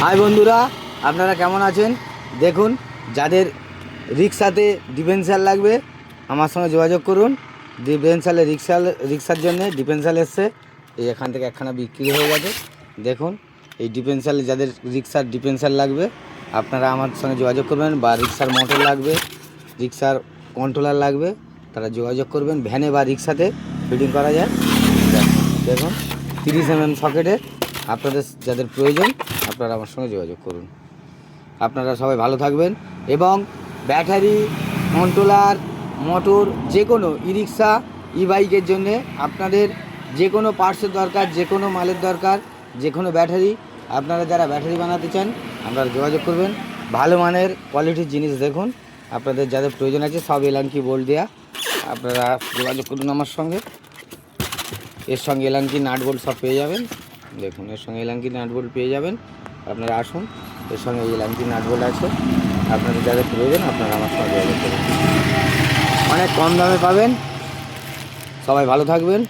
High বন্ধুরা, আপনারা কেমন আছেন? দেখুন, যাদের রিক্সাতে ডিফেন্সার লাগবে আমার সঙ্গে যোগাযোগ করুন। রিক্সার জন্য ডিফেন্সার এসছে, এই এখান থেকে একখানা বিক্রি হয়ে গেছে। দেখুন, এই ডিফেন্সার যাদের রিক্সার ডিফেন্সার লাগবে আপনারা আমার সঙ্গে যোগাযোগ করবেন, বা রিক্সার মোটর লাগবে, রিক্সার কন্ট্রোলার লাগবে, তারা যোগাযোগ করবেন। ভ্যানে বা রিক্সাতে ফিটিং করা যায়। দেখুন 30 mm সকেটে আপনাদের যাদের প্রয়োজন আপনারা আমার সঙ্গে যোগাযোগ করুন। আপনারা সবাই ভালো থাকবেন। এবং ব্যাটারি, কন্ট্রোলার, মোটর, যে কোনো ই রিক্সা, ই বাইকের জন্যে আপনাদের যে কোনো পার্টসের দরকার, যে কোনো মালের দরকার, যে কোনো ব্যাটারি, আপনারা যারা ব্যাটারি বানাতে চান আপনারা যোগাযোগ করবেন। ভালো মানের কোয়ালিটির জিনিস দেখুন, আপনাদের যাদের প্রয়োজন আছে সব এলানকি বোল্ট দেওয়া। আপনারা যোগাযোগ করুন আমার সঙ্গে। এর সঙ্গে এলানকি নাট বোল্ট সব পেয়ে যাবেন। দেখুন, এর সঙ্গে এলানকি নাট বোল্ট পেয়ে যাবেন। আপনারা আসুন, এর সঙ্গে এলানকি নাট বোল্ট আছে। আপনাদের যাদের প্রয়োজন আপনারা আমার সঙ্গে যোগাযোগ করুন, অনেক কম দামে পাবেন। সবাই ভালো থাকবেন।